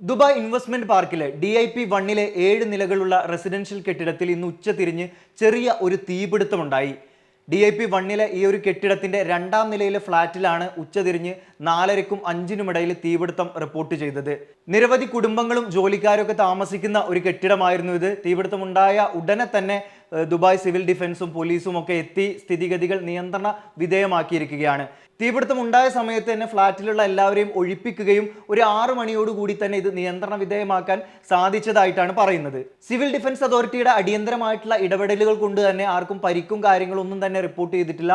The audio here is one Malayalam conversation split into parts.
ദുബായ് ഇൻവെസ്റ്റ്മെന്റ് പാർക്കിലെ DIP-1 7 നിലകളുള്ള റെസിഡൻഷ്യൽ കെട്ടിടത്തിൽ ഇന്ന് ഉച്ചതിരിഞ്ഞ് ചെറിയ ഒരു തീപിടുത്തമുണ്ടായി. DIP-1 ഈ ഒരു കെട്ടിടത്തിന്റെ രണ്ടാം നിലയിലെ ഫ്ളാറ്റിലാണ് ഉച്ചതിരിഞ്ഞ് 4:30ക്കും 5:00നും ഇടയിൽ തീപിടുത്തം റിപ്പോർട്ട് ചെയ്തത്. നിരവധി കുടുംബങ്ങളും ജോലിക്കാരൊക്കെ താമസിക്കുന്ന ഒരു കെട്ടിടമായിരുന്നു ഇത്. തീപിടുത്തമുണ്ടായ ഉടനെ തന്നെ ദുബായ് സിവിൽ ഡിഫൻസും പോലീസും ഒക്കെ എത്തി സ്ഥിതിഗതികൾ നിയന്ത്രണ വിധേയമാക്കിയിരിക്കുകയാണ്. തീപിടുത്തം ഉണ്ടായ സമയത്ത് തന്നെ ഫ്ളാറ്റിലുള്ള എല്ലാവരെയും ഒഴിപ്പിക്കുകയും ഒരു 6 മണിയോടുകൂടി തന്നെ ഇത് നിയന്ത്രണ വിധേയമാക്കാൻ സാധിച്ചതായിട്ടാണ് പറയുന്നത്. സിവിൽ ഡിഫൻസ് അതോറിറ്റിയുടെ അടിയന്തരമായിട്ടുള്ള ഇടപെടലുകൾ കൊണ്ട് തന്നെ ആർക്കും പരിക്കും കാര്യങ്ങളൊന്നും തന്നെ റിപ്പോർട്ട് ചെയ്തിട്ടില്ല.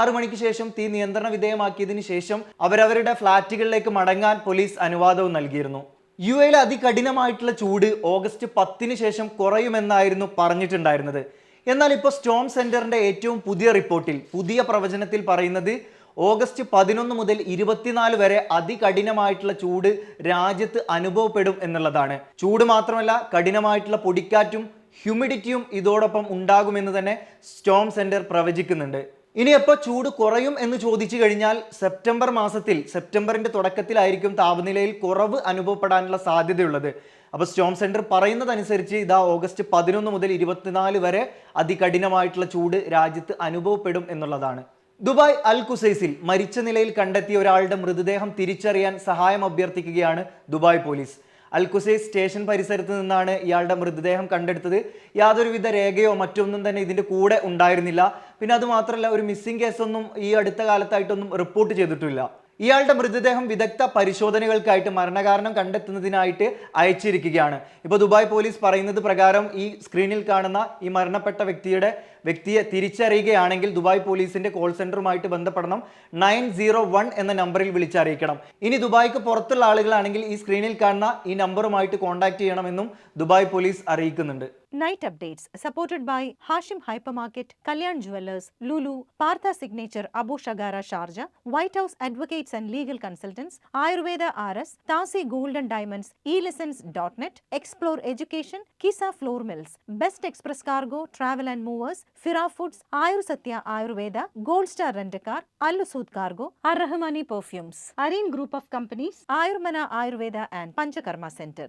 6 മണിക്ക് ശേഷം തീ നിയന്ത്രണ വിധേയമാക്കിയതിനു ശേഷം അവരവരുടെ ഫ്ളാറ്റുകളിലേക്ക് മടങ്ങാൻ പോലീസ് അനുവാദവും നൽകിയിരുന്നു. UAE അതികഠിനമായിട്ടുള്ള ചൂട് ഓഗസ്റ്റ് 10-ന് ശേഷം കുറയുമെന്നായിരുന്നു പറഞ്ഞിട്ടുണ്ടായിരുന്നത്. എന്നാൽ ഇപ്പോൾ സ്റ്റോം സെന്ററിന്റെ ഏറ്റവും പുതിയ റിപ്പോർട്ടിൽ പുതിയ പ്രവചനത്തിൽ പറയുന്നത് ഓഗസ്റ്റ് 11 മുതൽ 24 വരെ അതികഠിനമായിട്ടുള്ള ചൂട് രാജ്യത്ത് അനുഭവപ്പെടും എന്നുള്ളതാണ്. ചൂട് മാത്രമല്ല, കഠിനമായിട്ടുള്ള പൊടിക്കാറ്റും ഹ്യൂമിഡിറ്റിയും ഇതോടൊപ്പം ഉണ്ടാകുമെന്ന് തന്നെ സ്റ്റോം സെന്റർ പ്രവചിക്കുന്നുണ്ട്. ഇനി എപ്പോൾ ചൂട് കുറയും എന്ന് ചോദിച്ചു കഴിഞ്ഞാൽ സെപ്റ്റംബറിന്റെ തുടക്കത്തിലായിരിക്കും താപനിലയിൽ കുറവ് അനുഭവപ്പെടാനുള്ള സാധ്യതയുള്ളത്. അപ്പോൾ സ്റ്റോം സെന്റർ പറയുന്നതനുസരിച്ച് ഇതാ ഓഗസ്റ്റ് 11 മുതൽ 24 വരെ അതികഠിനമായിട്ടുള്ള ചൂട് രാജ്യത്ത് അനുഭവപ്പെടും എന്നുള്ളതാണ്. ദുബായ് അൽ ഖുസൈസിൽ മരിച്ച നിലയിൽ കണ്ടെത്തിയ ഒരാളുടെ മൃതദേഹം തിരിച്ചറിയാൻ സഹായം അഭ്യർത്ഥിക്കുകയാണ് Dubai police. Al Qusais station പരിസരത്ത് നിന്നാണ് ഇയാളുടെ മൃതദേഹം കണ്ടെടുത്തത്. യാതൊരുവിധ രേഖയോ മറ്റൊന്നും തന്നെ ഇതിന്റെ കൂടെ ഉണ്ടായിരുന്നില്ല. പിന്നെ അത് മാത്രമല്ല, ഒരു മിസ്സിംഗ് കേസൊന്നും ഈ അടുത്ത കാലത്തായിട്ടൊന്നും റിപ്പോർട്ട് ചെയ്തിട്ടില്ല. ഇയാളുടെ മൃതദേഹം വിദഗ്ധ പരിശോധനകൾക്കായിട്ട് മരണകാരണം കണ്ടെത്തുന്നതിനായിട്ട് അയച്ചിരിക്കുകയാണ്. ഇപ്പോൾ ദുബായ് പോലീസ് പറയുന്നത് പ്രകാരം ഈ സ്ക്രീനിൽ കാണുന്ന ഈ മരണപ്പെട്ട വ്യക്തിയെ തിരിച്ചറിയുകയാണെങ്കിൽ ദുബായ് പോലീസിന്റെ കോൾ സെന്ററുമായിട്ട് ബന്ധപ്പെടണം. 901 എന്ന നമ്പറിൽ വിളിച്ചറിയിക്കണം. ഇനി ദുബായ്ക്ക് പുറത്തുള്ള ആളുകളാണെങ്കിൽ ഈ സ്ക്രീനിൽ കാണുന്ന ഈ നമ്പറുമായിട്ട് കോൺടാക്ട് ചെയ്യണമെന്നും ദുബായ് പോലീസ് അറിയിക്കുന്നുണ്ട്. Night updates supported by Hashim Hypermarket, Kalyan Jewellers, Lulu, Partha Signature, Abu Shagara Sharjah, White House Advocates and Legal Consultants, Ayurveda RS, Tasi Gold and Diamonds, eLessons.net, Explore Education, Kisa Floor Mills, Best Express Cargo, Travel and Movers, Fira Foods, Ayur Satya Ayurveda, Gold Star Rent-A-Car, Al-Usud Cargo, Ar-Rahmani Perfumes, Areen Group of Companies, Ayurmana Ayurveda and Panchakarma Center.